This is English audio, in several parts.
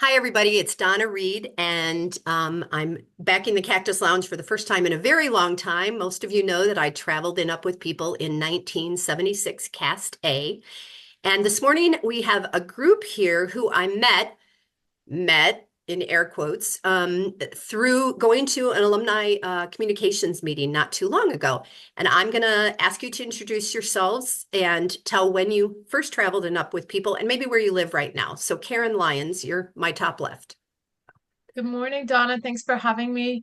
Hi, everybody. It's Donna Reed, and I'm back in the Cactus Lounge for the first time in a very long time. Most of you know that I traveled in Up with People in 1976 Cast A. And this morning we have a group here who I met in air quotes, through going to an alumni communications meeting not too long ago. And I'm going to ask you to introduce yourselves and tell when you first traveled and Up with People and maybe where you live right now. So Karen Lyons, you're my top left. Good morning, Donna. Thanks for having me.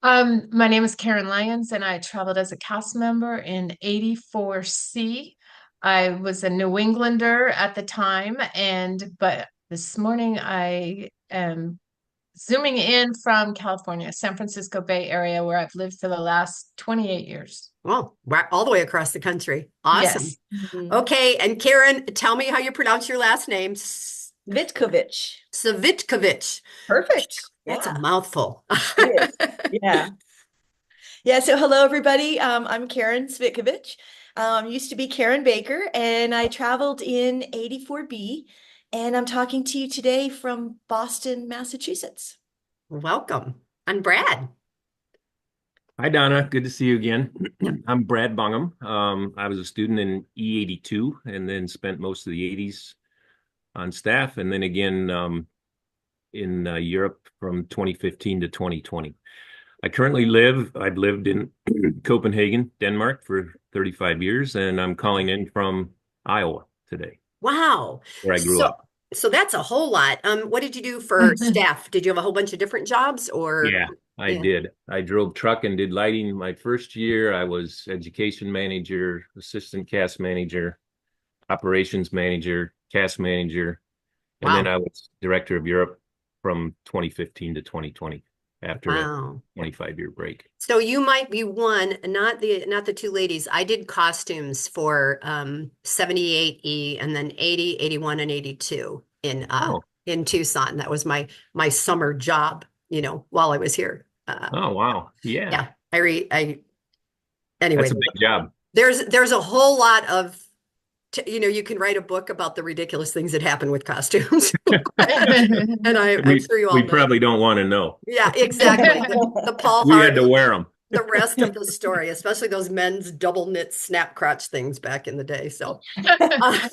My name is Karen Lyons, and I traveled as a cast member in 84C. I was a New Englander at the time, but this morning I am zooming in from California, San Francisco Bay Area, where I've lived for the last 28 years. Well, right all the way across the country. Awesome. Yes. Mhm. Okay, and Karen, tell me how you pronounce your last name. Vitkovich. Savitkovich. Perfect. That's a Yeah, mouthful. it is. Yeah. Yeah. So hello, everybody. I'm Karen Svitkovich. Used to be Karen Baker, and I traveled in 84B, and I'm talking to you today from Boston, Massachusetts. Welcome. I'm Brad. Hi, Donna. Good to see you again. I'm Brad Bungham. I was a student in E82 and then spent most of the 80s on staff and then again in Europe from 2015 to 2020. I've lived in Copenhagen, Denmark for 35 years, and I'm calling in from Iowa today, Wow. where I grew So up. so that's a whole lot. What did you do for staff? Did you have a whole bunch of different jobs or Yeah, I yeah. did. I drove truck and did lighting my first year. I was education manager, assistant cast manager, operations manager, cast manager, and then Wow. I was director of Europe from 2015 to 2020 after a Wow. 25-year break. So you might be one, not the two ladies. I did costumes for 78E and then 80, 81, and 82 Oh, in Tucson. That was my summer job, while I was here. oh, wow. Yeah, Yeah, I anyway, that's a big job. there's a whole lot of you can write a book about the ridiculous things that happen with costumes. And I'm We sure you we all know. probably don't want to know. Yeah, exactly. The Paul We had to Harvey, wear them. the rest of the story, especially those men's double knit snap crotch things back in the day. So, uh,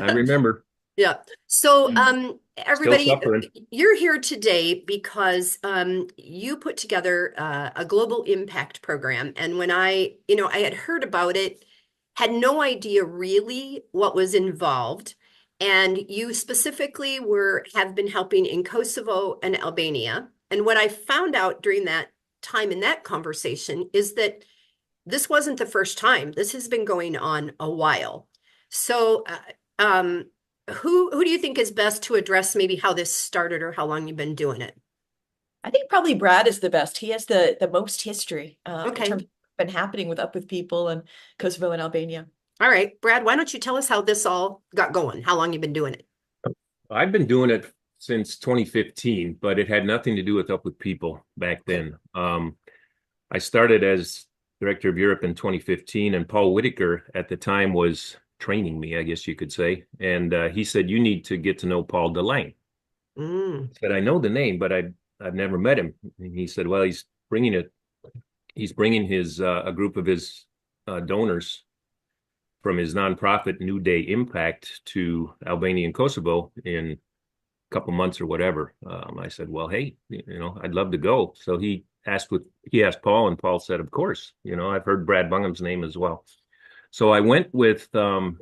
I remember. yeah. So, Still everybody, suffering. you're here today because you put together a global impact program. And when I had heard about it, had no idea really what was involved. And you specifically have been helping in Kosovo and Albania. And what I found out during that time in that conversation is that this wasn't the first time. This has been going on a while. So, who do you think is best to address maybe how this started or how long you've been doing it? I think probably Brad is the best. He has the most history in Okay. terms of what's been happening with Up with People and Kosovo and Albania. All right, Brad, why don't you tell us how this all got going? How long you've been doing it? I've been doing it since 2015, but it had nothing to do with Up with People back Okay. then. I started as director of Europe in 2015, and Paul Whitaker at the time was training me, I guess you could say. And he said, "You need to get to know Paul Delaney." Mm, I said, "I know the name, but I've never met him." And he said, "Well, he's bringing his a group of his donors from his nonprofit New Day Impact to Albania and Kosovo in a couple months or whatever." I said, "Well, hey, I'd love to go." So he asked Paul, and Paul said, "Of course. I've heard Brad Bungham's name as well." So I went with Paul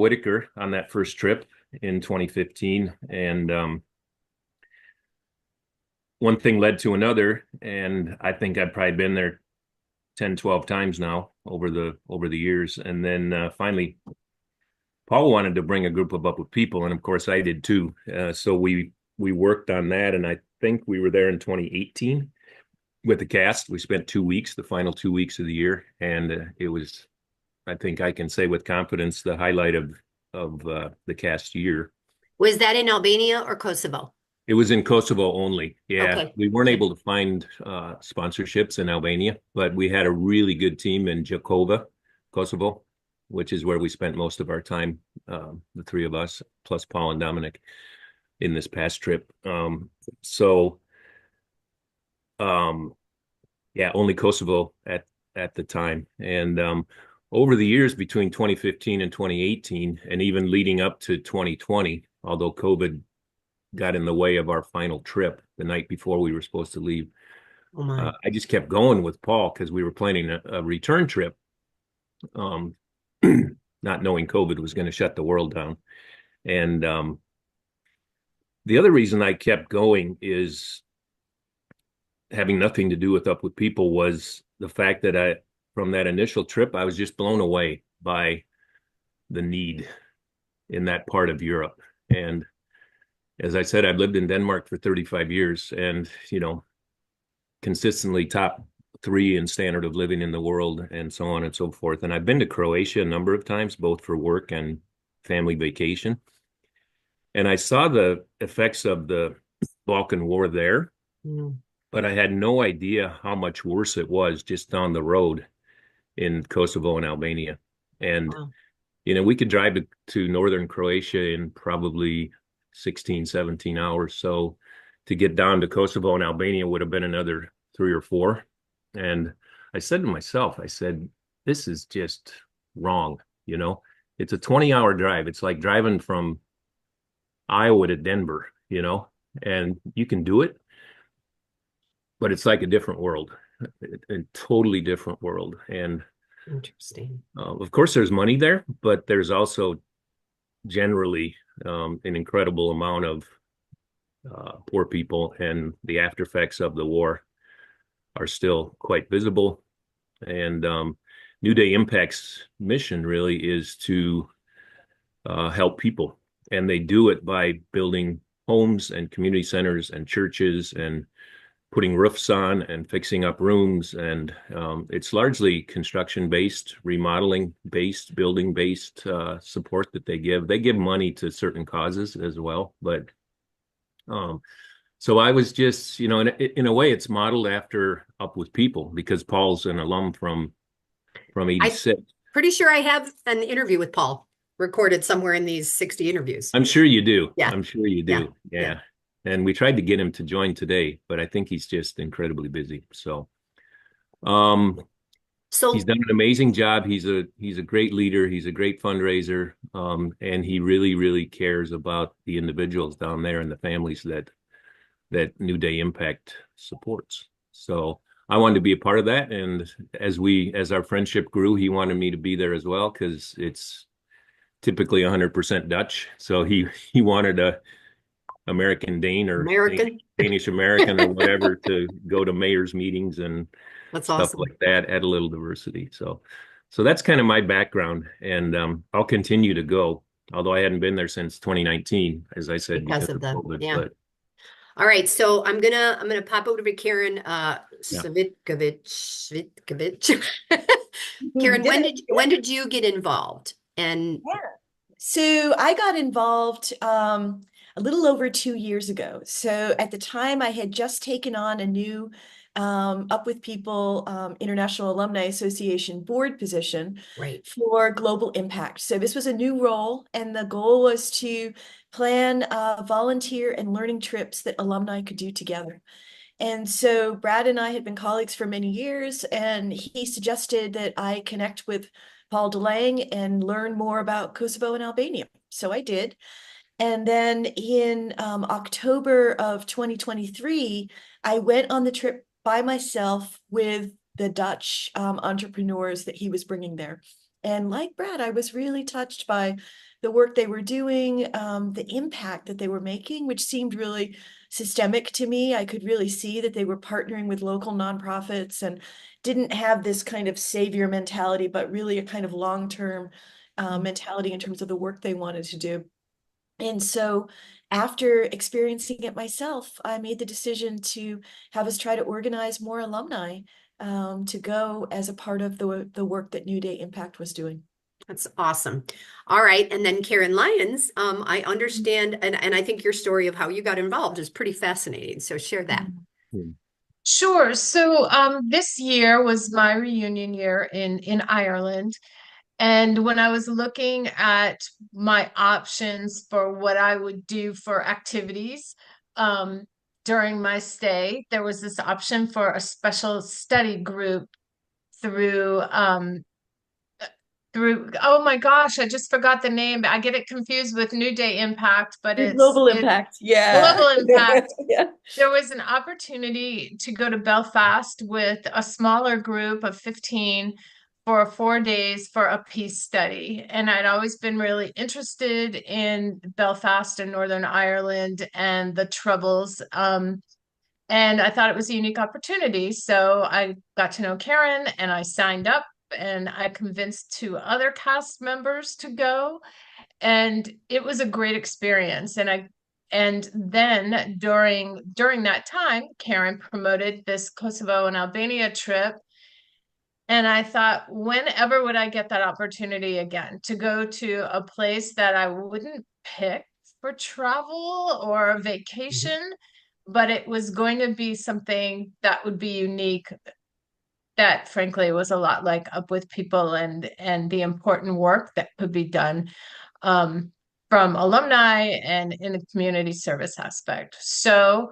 Whitaker on that first trip in 2015, and one thing led to another, and I think I've probably been there 10, 12 times now over the years. And then finally, Paul wanted to bring a group of Up with People, and of course I did too. So we worked on that, and I think we were there in 2018 with the cast. We spent 2 weeks, the final 2 weeks of the year, and it was, I think I can say with confidence, the highlight of the cast year. was that in Albania or Kosovo? It was in Kosovo only. Yeah, Okay. we weren't able to find sponsorships in Albania, but we had a really good team in Jakova, Kosovo, which is where we spent most of our time, the three of us, plus Paul and Dominic. in this past trip. So um, yeah, only Kosovo at the time. And over the years between 2015 and 2018, and even leading up to 2020, although COVID got in the way of our final trip the night before we were supposed to leave, Oh my. I just kept going with Paul because we were planning a return trip, um, not knowing COVID was going to shut the world down. And the other reason I kept going is having nothing to do with Up With People was the fact that from that initial trip, I was just blown away by the need in that part of Europe. And as I said, I've lived in Denmark for 35 years and, consistently top 3 in standard of living in the world and so on and so forth. And I've been to Croatia a number of times, both for work and family vacation. And I saw the effects of the Balkan War there, but I had no idea how much worse it was just down the road in Kosovo and Albania. And, Wow. we could drive to northern Croatia in probably 16, 17 hours. So to get down to Kosovo and Albania would have been another 3 or 4. And I said to myself, I said, this is just wrong. It's a 20-hour drive. It's like driving from Iowa to Denver, and you can do it, but it's like a different world, a totally different world. And Interesting. of course, there's money there, but there's also generally an incredible amount of poor people, and the after effects of the war are still quite visible. And New Day Impact's mission really is to help people, and they do it by building homes and community centers and churches and putting roofs on and fixing up rooms. And it's largely construction-based, remodeling-based, building-based support that they give. They give money to certain causes as well. But so I was just, in a way, it's modeled after Up With People because Paul's an alum from 86. Pretty sure I have an interview with Paul recorded somewhere in these 60 interviews. I'm sure you do. Yeah. I'm sure you do. Yeah. And we tried to get him to join today, but I think he's just incredibly busy. So he's done an amazing job. He's a great leader. He's a great fundraiser. And he really, really cares about the individuals down there and the families that New Day Impact supports. So I wanted to be a part of that. And as our friendship grew, he wanted me to be there as well, because it's typically 100% Dutch. So he wanted a American Dane or Danish American or whatever to go to mayor's meetings and That's stuff awesome. like that, add a little diversity. So that's kind of my background, and I'll continue to go, although I hadn't been there since 2019, as I said, because of COVID. Yeah. But all right, so I'm gonna pop over to Karen Svitkovich. Karen, when did you get involved? And So I got involved a little over 2 years ago. So at the time, I had just taken on a new Up With People International Alumni Association board position for global impact. So this was a new role, and the goal was to plan volunteer and learning trips that alumni could do together. And so Brad and I had been colleagues for many years, and he suggested that I connect with Paul DeLange and learn more about Kosovo and Albania. So I did. And then in October of 2023, I went on the trip by myself with the Dutch entrepreneurs that he was bringing there. And like Brad, I was really touched by the work they were doing, the impact that they were making, which seemed really systemic to me. I could really see that they were partnering with local nonprofits and didn't have this kind of savior mentality, but really a kind of long-term mentality in terms of the work they wanted to do. And so after experiencing it myself, I made the decision to have us try to organize more alumni to go as a part of the work that New Day Impact was doing. That's awesome. All right. And then Karen Lyons, I understand, and I think your story of how you got involved is pretty fascinating. So share that. Sure. So this year was my reunion year in Ireland. And when I was looking at my options for what I would do for activities um, during my stay, there was this option for a special study group through oh my gosh, I just forgot the name. I get it confused with New Day Impact, but Global it's impact. Yeah. Global Impact. Yeah. There was an opportunity to go to Belfast with a smaller group of 15 for 4 days for a peace study. And I'd always been really interested in Belfast and Northern Ireland and the Troubles. And I thought it was a unique opportunity. So I got to know Karen and I signed up and I convinced two other cast members to go. And it was a great experience. And then during that time, Karen promoted this Kosovo and Albania trip. And I thought, whenever would I get that opportunity again to go to a place that I wouldn't pick for travel or a vacation, but it was going to be something that would be unique, that frankly was a lot like Up With People and the important work that could be done from alumni and in a community service aspect. So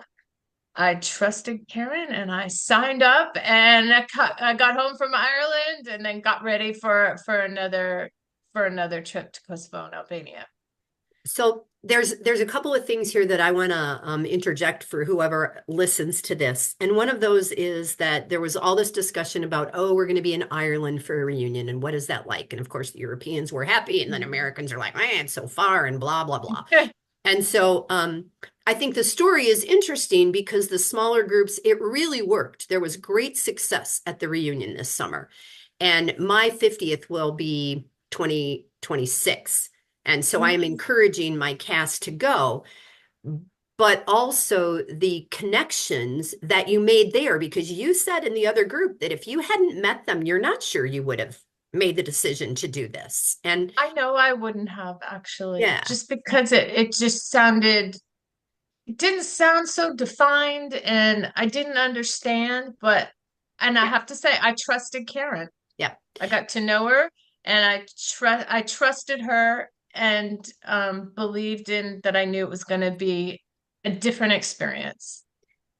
I trusted Karen and I signed up and I got home from Ireland and then got ready for another trip to Kosovo and Albania. So there's a couple of things here that I want to interject for whoever listens to this. And one of those is that there was all this discussion about, oh, we're going to be in Ireland for a reunion, and what is that like? And of course, the Europeans were happy, and then Americans are like, man, it's so far, and blah, blah, blah. And so I think the story is interesting because the smaller groups, it really worked. There was great success at the reunion this summer. And my 50th will be 2026. And so I am encouraging my cast to go, but also the connections that you made there, because you said in the other group that if you hadn't met them, you're not sure you would have made the decision to do this. And I know I wouldn't have actually, yeah, just because it just sounded, it didn't sound so defined and I didn't understand, and I have to say, I trusted Karen. yeah. I got to know her and I trusted her and believed in that. I knew it was going to be a different experience.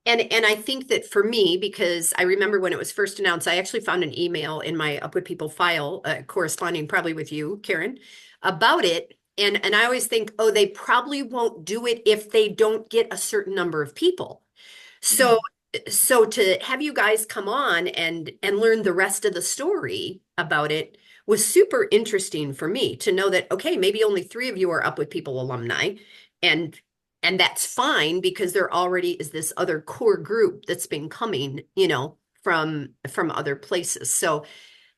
And I think that for me, because I remember when it was first announced, I actually found an email in my Up With People file, corresponding probably with you, Karen, about it. And I always think, oh, they probably won't do it if they don't get a certain number of people. So to have you guys come on and learn the rest of the story about it was super interesting for me to know that, okay, maybe only 3 of you are Up With People alumni, and that's fine because there already is this other core group that's been coming, from other places. So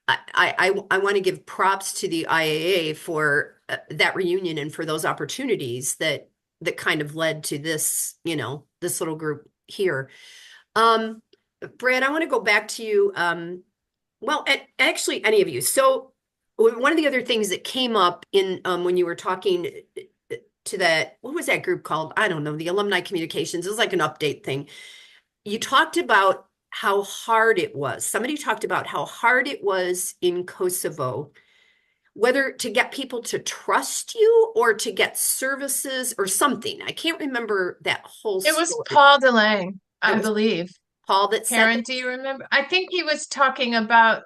I want to give props to the IAA for that reunion and for those opportunities that kind of led to this, this little group here. Brad, I want to go back to you. Well, actually, any of you. So one of the other things that came up in when you were talking to that, what was that group called? I don't know, the Alumni Communications. It was like an update thing. You talked about how hard it was. Somebody talked about how hard it was in Kosovo, whether to get people to trust you or to get services or something. I can't remember that whole It was story. Paul DeLange, I believe. Paul that said Karen, that? do you remember? I think he was talking about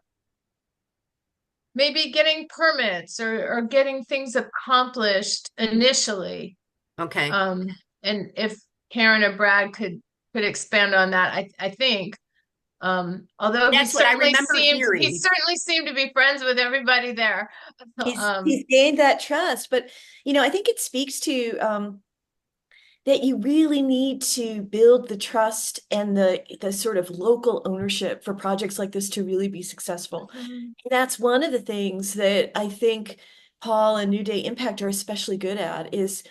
maybe getting permits or getting things accomplished initially. Okay. And if Karen or Brad could expand on that, I think. Although That's what I remember hearing. he certainly seemed to be friends with everybody there. He's gained that trust, but I think it speaks to that you really need to build the trust and the sort of local ownership for projects like this to really be successful. And that's one of the things that I think Paul and New Day Impact are especially good at is,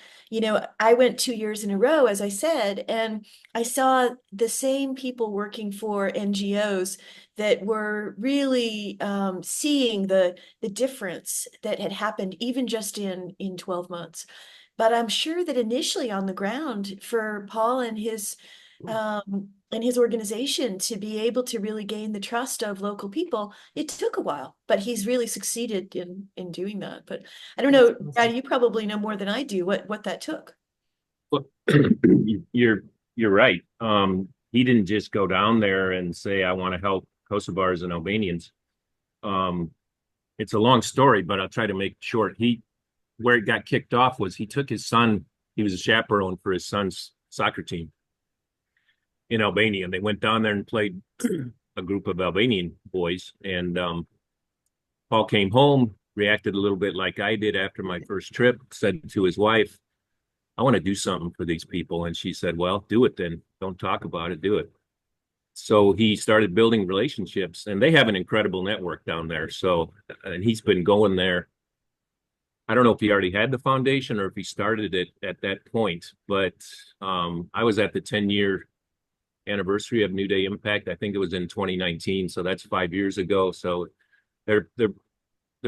I went 2 years in a row, as I said, and I saw the same people working for NGOs that were really seeing the difference that had happened even just in 12 months. But I'm sure that initially on the ground for Paul and his and his organization to be able to really gain the trust of local people. It took a while, but he's really succeeded in doing that. But I don't know, Brad, you probably know more than I do what that took. Well, you're right. He didn't just go down there and say, "I want to help Kosovars and Albanians." Um, it's a long story, but I'll try to make it short. Where it got kicked off was he took his son. He was a chaperone for his son's soccer team in Albania, and they went down there and played a group of Albanian boys. And Paul came home, reacted a little bit like I did after my first trip, said to his wife, "I want to do something for these people." And she said, "Well, do it then. Don't talk about it, do it." So he started building relationships, and they have an incredible network down there. So, and he's been going there. I don't know if he already had the foundation or if he started it at that point, but I was at the 10-year anniversary of New Day Impact. I think it was in 2019, so that's 5 years ago. So they're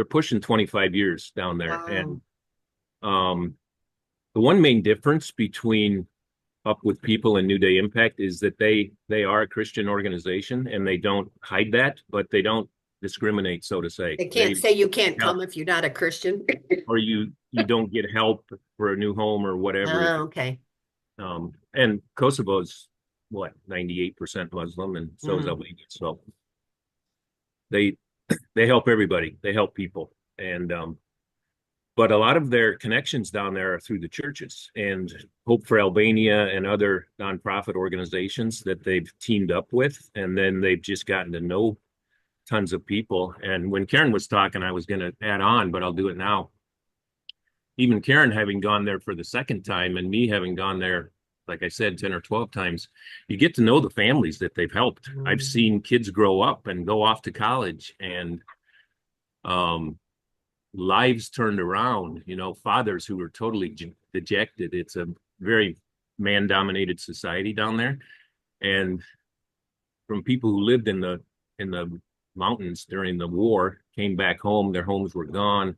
pushing 25 years down there. Wow. And the one main difference between Up With People and New Day Impact is that they are a Christian organization, and they don't hide that, but they don't discriminate, so to say. They can't say you can't come if you're not a Christian. Or you don't get help for a new home or whatever. Oh, okay. And Kosovo's what, 98% Muslim, and so is Albania. So they help everybody. They help people. And but a lot of their connections down there are through the churches, and Hope for Albania and other nonprofit organizations that they've teamed up with, and then they've just gotten to know tons of people. And when Karen was talking, I was going to add on, but I'll do it now. Even Karen having gone there for the second time, and me having gone there, like I said, 10 or 12 times, you get to know the families that they've helped. I've seen kids grow up and go off to college, and lives turned around, fathers who were totally dejected. It's a very man-dominated society down there. And from people who lived in the mountains during the war, came back home, their homes were gone.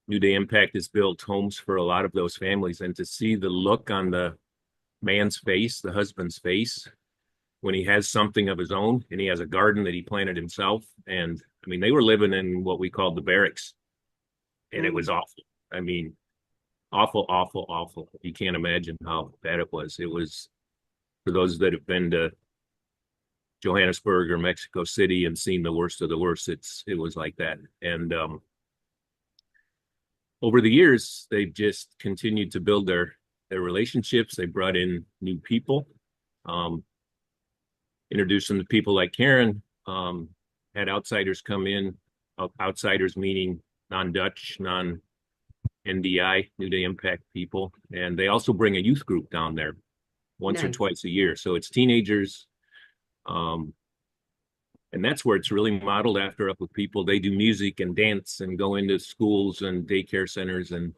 New Day Impact has built homes for a lot of those families. And to see the look on the man's face, the husband's face, when he has something of his own, and he has a garden that he planted himself. And I mean, they were living in what we called the barracks. And it was awful. I mean, awful, awful, awful. You can't imagine how bad it was. It was, for those that have been to Johannesburg or Mexico City and seen the worst of the worst, it was like that. And over the years, they've just continued to build their relationships. They brought in new people, introduced them to people like Karen, had outsiders come in, outsiders meaning non-Dutch, non-NDI, New Day Impact people. And they also bring a youth group down there once or twice a year. So it's teenagers. And that's where it's really modeled after Up With People. They do music and dance and go into schools and daycare centers and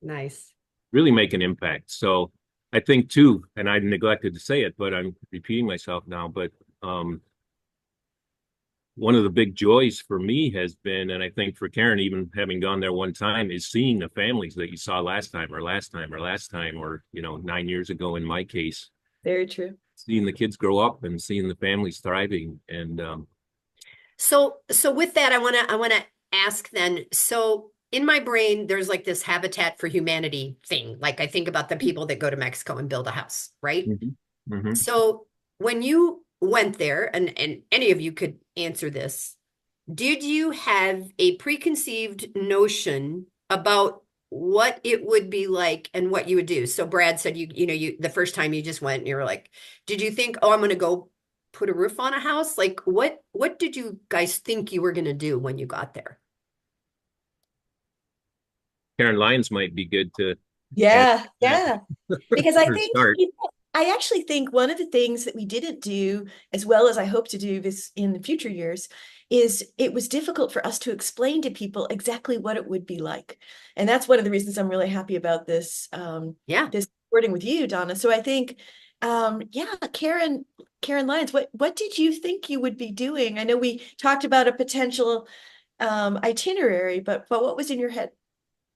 nice. Really make an impact. So I think too, and I neglected to say it, but I'm repeating myself now, but one of the big joys for me has been, and I think for Karen, even having gone there one time, is seeing the families that you saw last time, or 9 years ago in my case. Very true. Seeing the kids grow up and seeing the families thriving. And so with that, I want to ask then, so in my brain, there's like this Habitat for Humanity thing. Like I think about the people that go to Mexico and build a house, right? So when you went there, and any of you could answer this, did you have a preconceived notion about what it would be like and what you would do? So Brad said you the first time you just went and you were like, did you think, oh, I'm going to go put a roof on a house? Like what did you guys think you were going to do when you got there? Karen Lyons might be good to. Yeah. Because I think, start. I actually think one of the things that we didn't do as well as I hope to do this in the future years is it was difficult for us to explain to people exactly what it would be like. And that's one of the reasons I'm really happy about this, this recording with you, Donna. So I think, Karen Lyons, what did you think you would be doing? I know we talked about a potential itinerary, but what was in your head?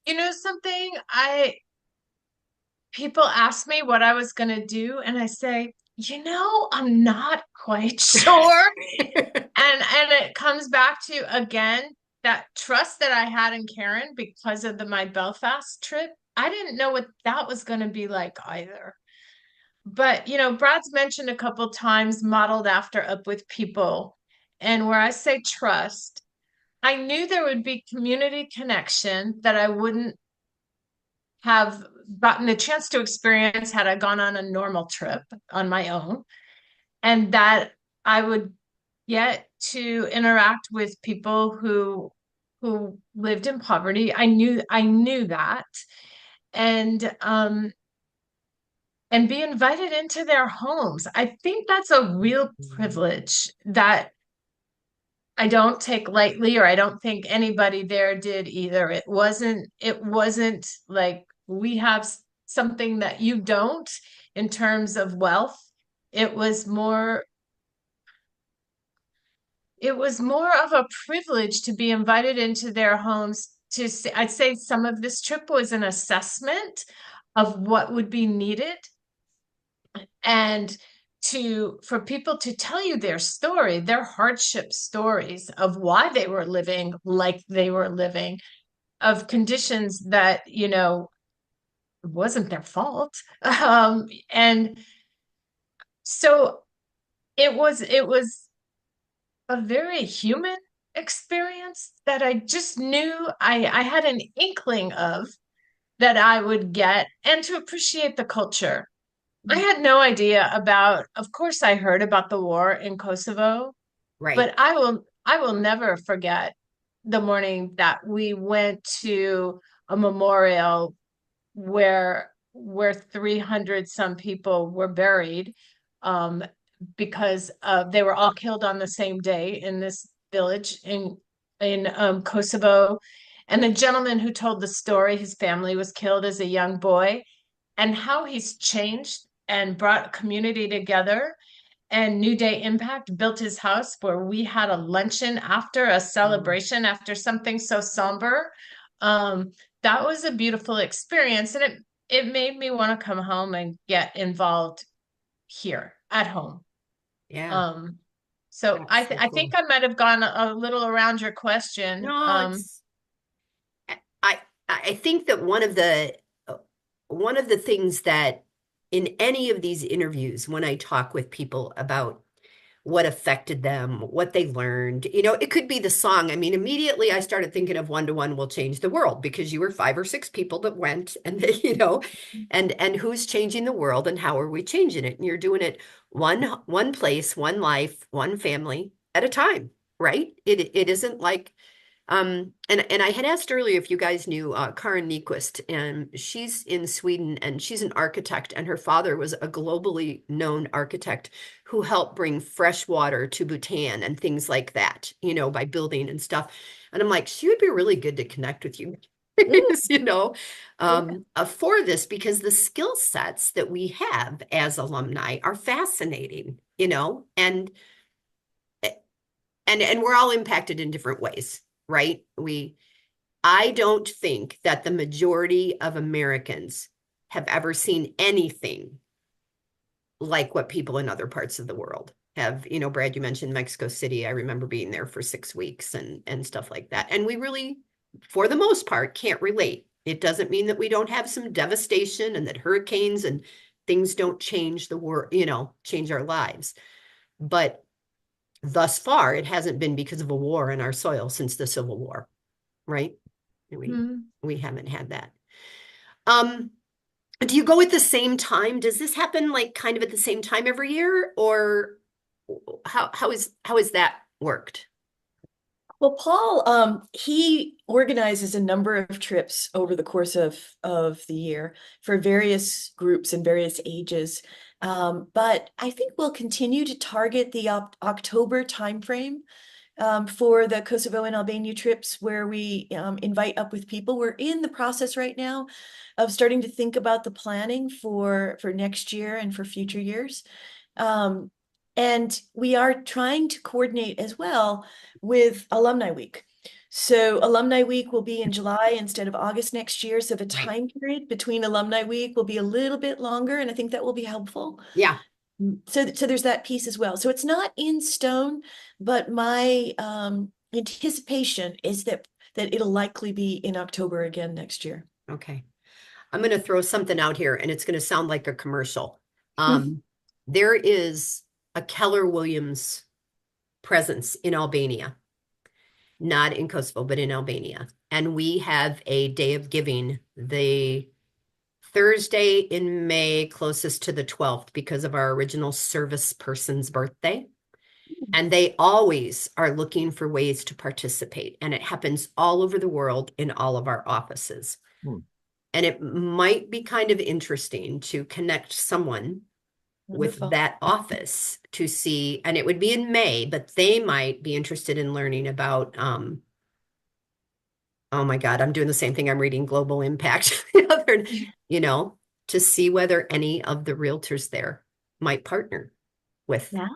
You know something? People ask me what I was going to do, and I say, I'm not quite sure. And it comes back to, again, that trust that I had in Karen because of my Belfast trip. I didn't know what that was going to be like either. But, Brad's mentioned a couple times modeled after Up With People. And where I say trust, I knew there would be community connection that I wouldn't have gotten the chance to experience had I gone on a normal trip on my own, and that I would get to interact with people who lived in poverty. I knew that, and and be invited into their homes. I think that's a real privilege that I don't take lightly, or I don't think anybody there did either. It wasn't like we have something that you don't in terms of wealth. It was more it was more of a privilege to be invited into their homes to say, I'd say some of this trip was an assessment of what would be needed, and for people to tell you their story, their hardship stories of why they were living like they were living, of conditions that, wasn't their fault. And so it was a very human experience that I just knew I had an inkling of that I would get, and to appreciate the culture. I had no idea about, of course, I heard about the war in Kosovo, Right. but I will never forget the morning that we went to a memorial where 300 some people were buried, um, because they were all killed on the same day in this village in Kosovo. And the gentleman who told the story, his family was killed as a young boy, and how he's changed and brought community together. And New Day Impact built his house where we had a luncheon after a celebration after something so somber. Um, that was a beautiful experience, and it made me want to come home and get involved here at home. Yeah. Um, so That's I so I cool. think I might have gone a little around your question. No, I I think that one of the things that in any of these interviews, when I talk with people about what affected them, what they learned, it could be the song. I mean, immediately I started thinking of One to One Will Change the World, because you were 5 or 6 people that went, and and who's changing the world and how are we changing it? And you're doing it one place, one life, one family at a time, right? It isn't like and I had asked earlier if you guys knew Karin Nyquist, and she's in Sweden, and she's an architect, and her father was a globally known architect who helped bring fresh water to Bhutan and things like that, by building and stuff. And I'm like, she would be really good to connect with you, for this, because the skill sets that we have as alumni are fascinating, and we're all impacted in different ways, right? I don't think that the majority of Americans have ever seen anything like what people in other parts of the world have. Brad, you mentioned Mexico City. I remember being there for 6 weeks and stuff like that. And we really, for the most part, can't relate. It doesn't mean that we don't have some devastation and that hurricanes and things don't change the world, change our lives. But thus far, it hasn't been because of a war in our soil since the Civil War, right? We haven't had that. Do you go at the same time? Does this happen like kind of at the same time every year, or how is that worked? Well, Paul, he organizes a number of trips over the course of the year for various groups and various ages. But I think we'll continue to target the October timeframe for the Kosovo and Albania trips, where we invite Up With People. We're in the process right now of starting to think about the planning for next year and for future years. And we are trying to coordinate as well with Alumni Week. So Alumni Week will be in July instead of August next year. So the time period between Alumni Week will be a little bit longer, and I think that will be helpful. Yeah. So there's that piece as well. So it's not in stone, but my anticipation is that it'll likely be in October again next year. Okay. I'm going to throw something out here and it's going to sound like a commercial. There is a Keller Williams presence in Albania, not in Kosovo, but in Albania. And we have a day of giving the Thursday in May closest to the 12th because of our original service person's birthday. And they always are looking for ways to participate. And it happens all over the world in all of our offices. And it might be kind of interesting to connect someone with Wonderful. that office to see, and it would be in May, but they might be interested in learning about, oh my God, I'm doing the same thing. I'm reading Global Impact, to see whether any of the realtors there might partner with Yeah.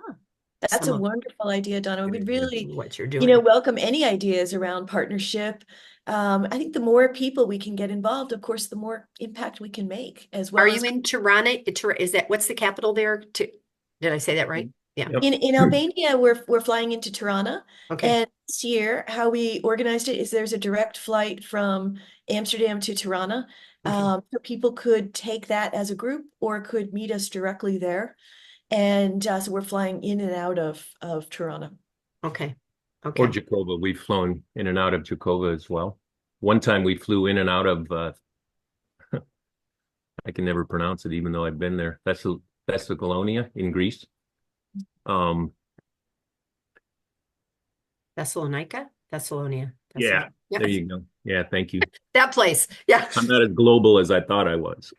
That's some a of wonderful idea, Donna. We'd really, what you're doing. welcome any ideas around partnership. I think the more people we can get involved, of course, the more impact we can make as well Are as you in Tirana? Is that what's the capital there? Did I say that right? Yeah. Yep. in Albania, we're flying into Tirana. Okay. And this year, how we organized it is there's a direct flight from Amsterdam to Tirana. Okay. So people could take that as a group or could meet us directly there. And so we're flying in and out of Tirana. Okay. Or Okay. Jakova. We've flown in and out of Jakova as well. One time we flew in and out of, I can never pronounce it, even though I've been there. Thessalonia in Greece. Thessalonica? Thessalonia. Yeah, Yep. there you go. Yeah, thank you. That place. Yeah. I'm not as global as I thought I was.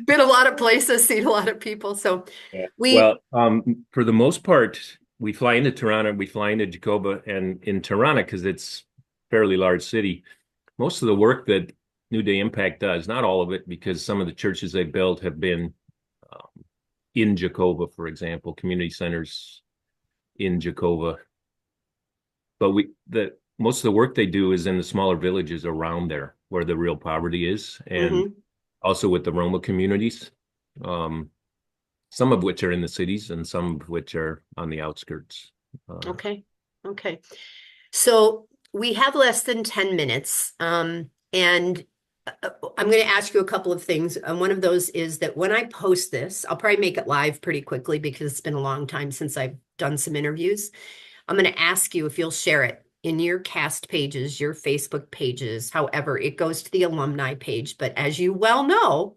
Been a lot of places, seen a lot of people. So Well, for the most part, we fly into Tirana, we fly into Jacoba, and in Tirana, because it's a fairly large city, most of the work that New Day Impact does, not all of it, because some of the churches they built have been in Jacoba, for example, community centers in Jacoba. But most of the work they do is in the smaller villages around there where the real poverty is, and also with the Roma communities, some of which are in the cities and some of which are on the outskirts. Okay. So we have less than 10 minutes. And I'm going to ask you a couple of things. One of those is that when I post this, I'll probably make it live pretty quickly because it's been a long time since I've done some interviews. I'm going to ask you if you'll share it in your cast pages, your Facebook pages, however, it goes to the alumni page. But as you well know,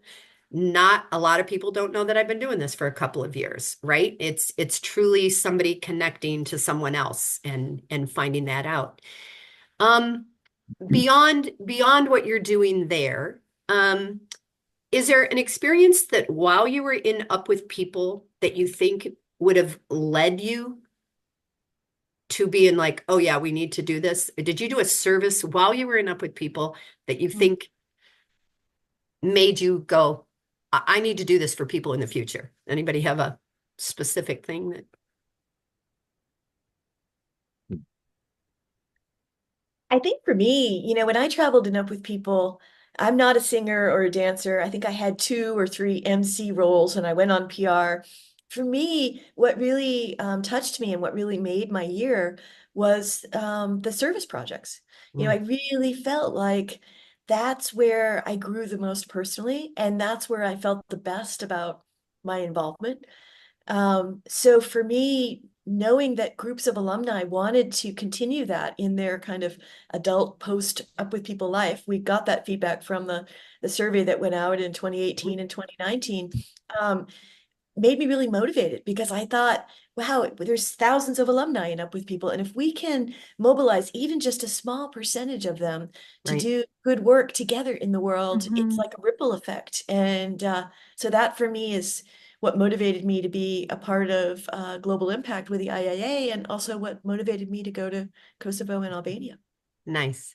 not a lot of people don't know that I've been doing this for a couple of years, right? It's truly somebody connecting to someone else and finding that out. Beyond what you're doing there, is there an experience that while you were in Up With People that you think would have led you to being like, oh yeah, we need to do this? Did you do a service while you were in Up With People that you think made you go, I need to do this for people in the future? Anybody have a specific thing that? I think for me, when I traveled and Up With People, I'm not a singer or a dancer. I think I had 2 or 3 MC roles and I went on PR. For me, what really touched me and what really made my year was the service projects. I really felt like that's where I grew the most personally, and that's where I felt the best about my involvement. So for me, knowing that groups of alumni wanted to continue that in their kind of adult post Up With People life, we got that feedback from the survey that went out in 2018 and 2019, made me really motivated because I thought, wow, there's thousands of alumni in Up With People. And if we can mobilize even just a small percentage of them to do good work together in the world, it's like a ripple effect. And so that for me is what motivated me to be a part of Global Impact with the IAA, and also what motivated me to go to Kosovo and Albania. Nice.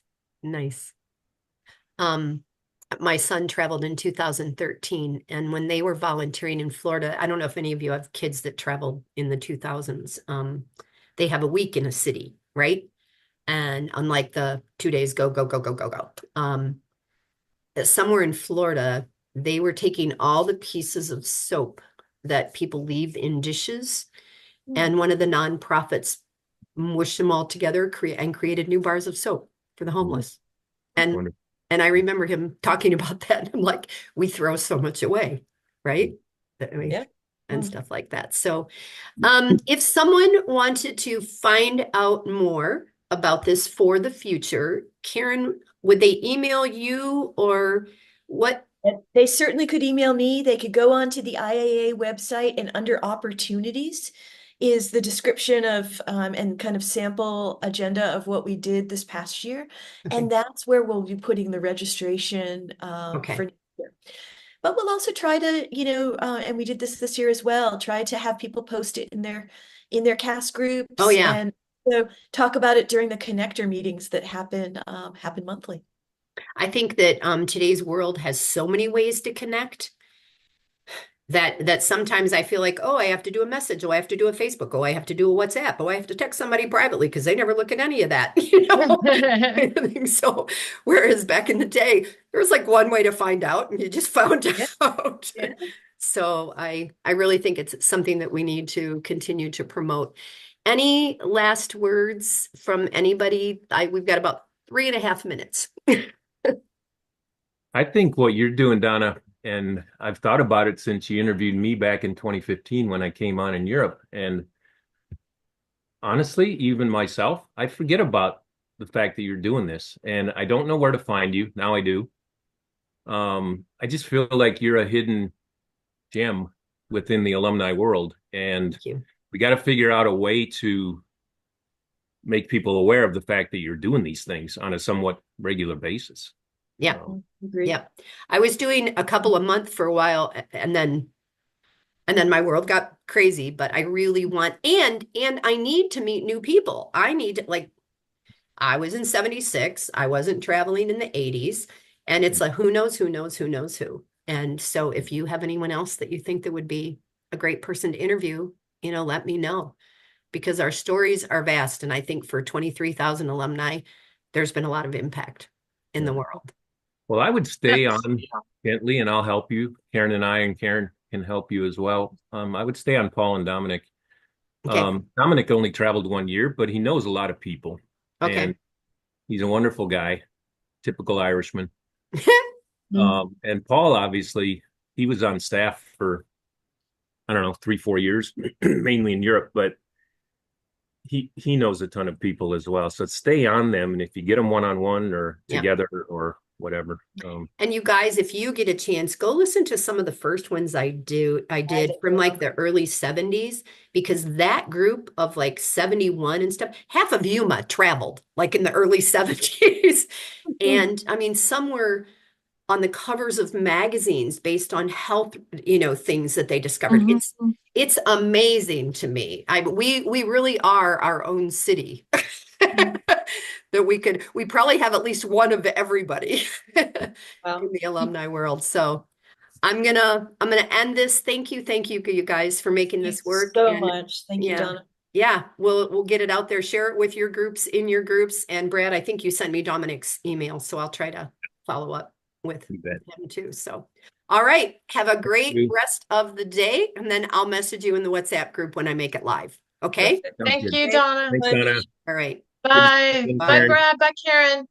My son traveled in 2013, and when they were volunteering in Florida, I don't know if any of you have kids that traveled in the 2000s. They have a week in a city, right? And unlike the 2 days, go, somewhere in Florida, they were taking all the pieces of soap that people leave in dishes. Mm. And one of the nonprofits mushed them all together and created new bars of soap for the homeless. And Wonderful. and I remember him talking about that. And I'm like, we throw so much away, right? Yeah. And Mm. stuff like that. So if someone wanted to find out more about this for the future, Karen, would they email you or what? They certainly could email me. They could go onto the IAA website, and under opportunities is the description of and kind of sample agenda of what we did this past year. Okay. And that's where we'll be putting the registration Okay. for next year. But we'll also try to, and we did this year as well, try to have people post it in their cast groups. Oh, yeah. And talk about it during the connector meetings that happen monthly. I think that today's world has so many ways to connect that sometimes I feel like, oh, I have to do a message. Oh, I have to do a Facebook. Oh, I have to do a WhatsApp. Oh, I have to text somebody privately because they never look at any of that, I think so. Whereas back in the day, there was like one way to find out and you just found out. Yeah. So I really think it's something that we need to continue to promote. Any last words from anybody? We've got about 3.5 minutes. I think what you're doing, Donna, and I've thought about it since you interviewed me back in 2015 when I came on in Europe. And honestly, even myself, I forget about the fact that you're doing this. And I don't know where to find you. Now I do. I just feel like you're a hidden gem within the alumni world. And Thank you. we got to figure out a way to make people aware of the fact that you're doing these things on a somewhat regular basis. Yeah. Agreed. Yeah. I was doing a couple a month for a while and then my world got crazy, but I really want and I need to meet new people. I need to, like, I was in 76. I wasn't traveling in the 80s. And it's like, who knows, who knows, who knows who. And so if you have anyone else that you think that would be a great person to interview, let me know, because our stories are vast. And I think for 23,000 alumni, there's been a lot of impact in the world. Well, I would stay on gently and I'll help you. Karen and Karen can help you as well. I would stay on Paul and Dominic. Okay. Dominic only traveled 1 year, but he knows a lot of people. Okay. And he's a wonderful guy, typical Irishman. And Paul, obviously, he was on staff for, I don't know, 3-4 years, mainly in Europe, but he knows a ton of people as well. So stay on them. And if you get them one-on-one or together or whatever. And you guys, if you get a chance, go listen to some of the first ones I did from like the early 70s, because that group of like 71 and stuff, half of Yuma traveled like in the early 70s. And I mean, some were on the covers of magazines based on health, things that they discovered. It's amazing to me. We really are our own city. That we probably have at least one of everybody in the alumni world. So I'm gonna end this. Thank you, you guys, for making this work. So much. Thank you, yeah, Donna. Yeah, we'll get it out there. Share it with your groups, in your groups. And Brad, I think you sent me Dominic's email, so I'll try to follow up with him too. So, all right, have a great rest of the day, and then I'll message you in the WhatsApp group when I make it live. Okay. Thank you, Donna. Thanks, Donna. All right. Bye. Bye, Brad. Bye, Karen.